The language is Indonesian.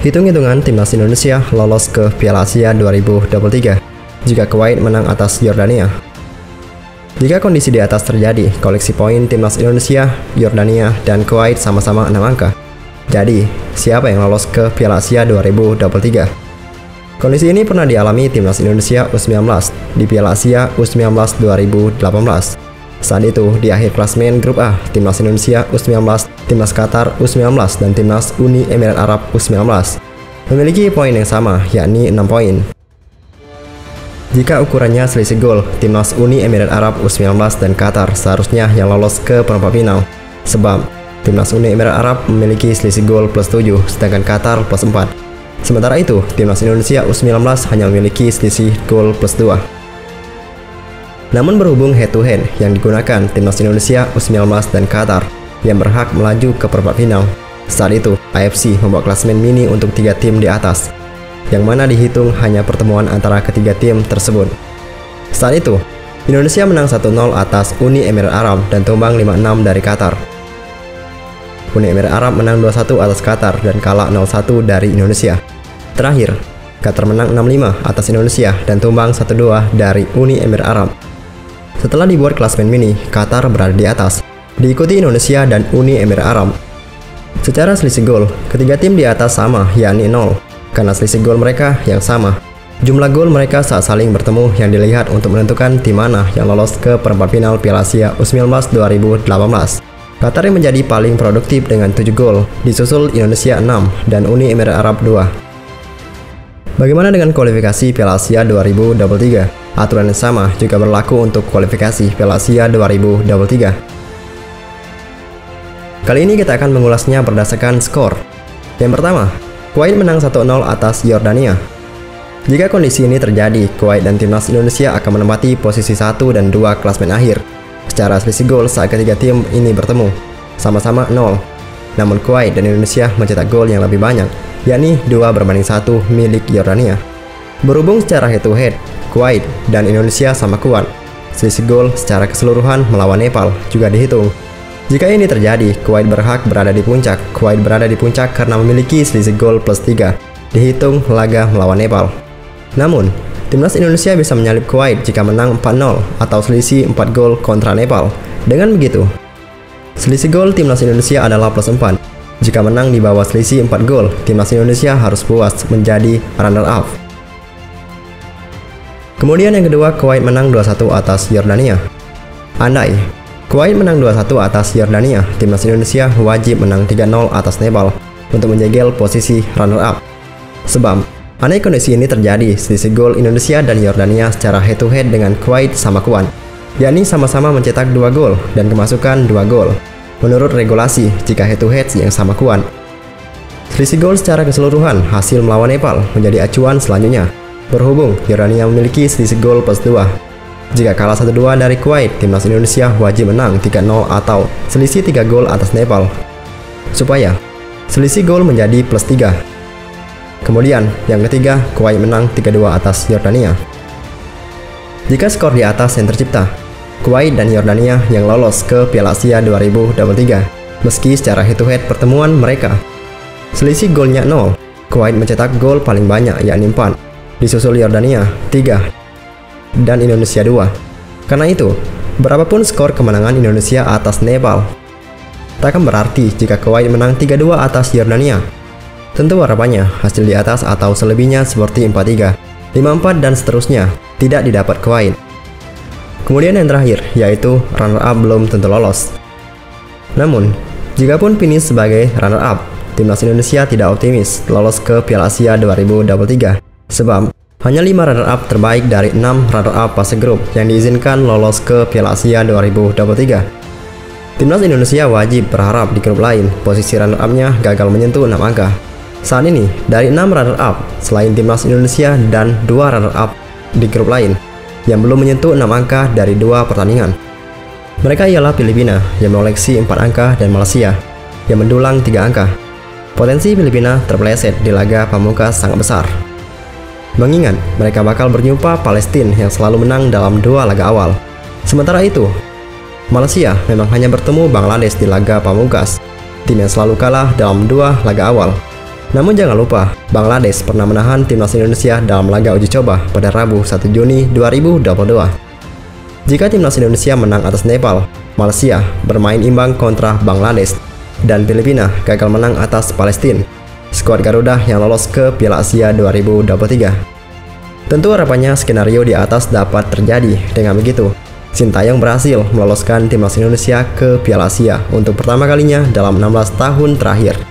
Hitung-hitungan timnas Indonesia lolos ke Piala Asia 2023 jika Kuwait menang atas Yordania. Jika kondisi di atas terjadi, koleksi poin timnas Indonesia, Yordania, dan Kuwait sama-sama 6 angka. Jadi, siapa yang lolos ke Piala Asia 2023? Kondisi ini pernah dialami timnas Indonesia U19 di Piala Asia U19 2018. Saat itu, di akhir klasemen Grup A, timnas Indonesia U19, timnas Qatar U19, dan timnas Uni Emirat Arab U19 memiliki poin yang sama, yakni 6 poin. Jika ukurannya selisih gol, timnas Uni Emirat Arab U19 dan Qatar seharusnya yang lolos ke perempat final, sebab timnas Uni Emirat Arab memiliki selisih gol plus 7, sedangkan Qatar plus 4. Sementara itu, timnas Indonesia U19 hanya memiliki selisih gol plus 2. Namun berhubung head-to-head yang digunakan timnas Indonesia U19 dan Qatar yang berhak melaju ke perempat final, saat itu AFC membuat klasemen mini untuk 3 tim di atas, yang mana dihitung hanya pertemuan antara ketiga tim tersebut. Saat itu, Indonesia menang 1-0 atas Uni Emirat Arab dan tumbang 5-6 dari Qatar. Uni Emirat Arab menang 2-1 atas Qatar dan kalah 0-1 dari Indonesia. Terakhir, Qatar menang 6-5 atas Indonesia dan tumbang 1-2 dari Uni Emirat Arab. Setelah dibuat klasemen mini, Qatar berada di atas, diikuti Indonesia dan Uni Emirat Arab. Secara selisih gol, ketiga tim di atas sama, yakni 0, karena selisih gol mereka yang sama. Jumlah gol mereka saat saling bertemu yang dilihat untuk menentukan tim mana yang lolos ke perempat final Piala Asia U19 2018. Qatar yang menjadi paling produktif dengan 7 gol, disusul Indonesia 6 dan Uni Emirat Arab 2. Bagaimana dengan kualifikasi Piala Asia 2023? Aturan yang sama juga berlaku untuk kualifikasi Piala Asia 2023. Kali ini kita akan mengulasnya berdasarkan skor. Yang pertama, Kuwait menang 1-0 atas Yordania. Jika kondisi ini terjadi, Kuwait dan timnas Indonesia akan menempati posisi 1 dan 2 klasemen akhir. Secara selisih gol saat ketiga tim ini bertemu, sama-sama 0. Namun Kuwait dan Indonesia mencetak gol yang lebih banyak, yakni 2-1 milik Yordania. Berhubung secara head-to-head, Kuwait dan Indonesia sama kuat, selisih gol secara keseluruhan melawan Nepal juga dihitung. Jika ini terjadi, Kuwait berhak berada di puncak. Kuwait berada di puncak karena memiliki selisih gol plus 3, dihitung laga melawan Nepal. Namun, timnas Indonesia bisa menyalip Kuwait jika menang 4-0 atau selisih 4 gol kontra Nepal. Dengan begitu, selisih gol timnas Indonesia adalah plus 4. Jika menang di bawah selisih 4 gol, timnas Indonesia harus puas menjadi runner-up. Kemudian yang kedua, Kuwait menang 2-1 atas Yordania. Andai Kuwait menang 2-1 atas Yordania, timnas Indonesia wajib menang 3-0 atas Nepal untuk menjegal posisi runner-up. Sebab, andai kondisi ini terjadi, selisih gol Indonesia dan Yordania secara head-to-head dengan Kuwait sama kuat, yakni sama-sama mencetak 2 gol dan kemasukan 2 gol, menurut regulasi jika head-to-head yang sama kuat. Selisih gol secara keseluruhan hasil melawan Nepal menjadi acuan selanjutnya. Berhubung Yordania memiliki selisih gol plus 2. Jika kalah 1-2 dari Kuwait, timnas Indonesia wajib menang 3-0 atau selisih 3 gol atas Nepal, supaya selisih gol menjadi plus 3. Kemudian yang ketiga, Kuwait menang 3-2 atas Yordania. Jika skor di atas yang tercipta, Kuwait dan Yordania yang lolos ke Piala Asia 2023, meski secara head-to-head pertemuan mereka selisih golnya 0. Kuwait mencetak gol paling banyak, yakni 4, disusul Yordania 3 dan Indonesia 2. Karena itu, berapapun skor kemenangan Indonesia atas Nepal, takkan berarti jika Kuwait menang 3-2 atas Yordania. Tentu harapannya hasil di atas atau selebihnya seperti 4-3, 5-4 dan seterusnya tidak didapat Kuwait. Kemudian yang terakhir, yaitu runner-up belum tentu lolos. Namun, jikapun finish sebagai runner-up, timnas Indonesia tidak optimis lolos ke Piala Asia 2023. Sebab, hanya 5 runner-up terbaik dari 6 runner-up fase grup yang diizinkan lolos ke Piala Asia 2023. Timnas Indonesia wajib berharap di grup lain, posisi runner-up-nya gagal menyentuh 6 angka. Saat ini, dari 6 runner-up, selain timnas Indonesia dan 2 runner-up di grup lain, yang belum menyentuh 6 angka dari 2 pertandingan. Mereka ialah Filipina, yang mengoleksi 4 angka, dan Malaysia, yang mendulang 3 angka. Potensi Filipina terpeleset di laga pamungkas sangat besar, mengingat mereka bakal berjumpa Palestina yang selalu menang dalam 2 laga awal. Sementara itu, Malaysia memang hanya bertemu Bangladesh di laga pamungkas, tim yang selalu kalah dalam 2 laga awal. Namun jangan lupa, Bangladesh pernah menahan timnas Indonesia dalam laga uji coba pada Rabu 1 Juni 2022. Jika timnas Indonesia menang atas Nepal, Malaysia bermain imbang kontra Bangladesh, dan Filipina gagal menang atas Palestina, skuad Garuda yang lolos ke Piala Asia 2023. Tentu harapannya skenario di atas dapat terjadi. Dengan begitu, Sintayong berhasil meloloskan timnas Indonesia ke Piala Asia untuk pertama kalinya dalam 16 tahun terakhir.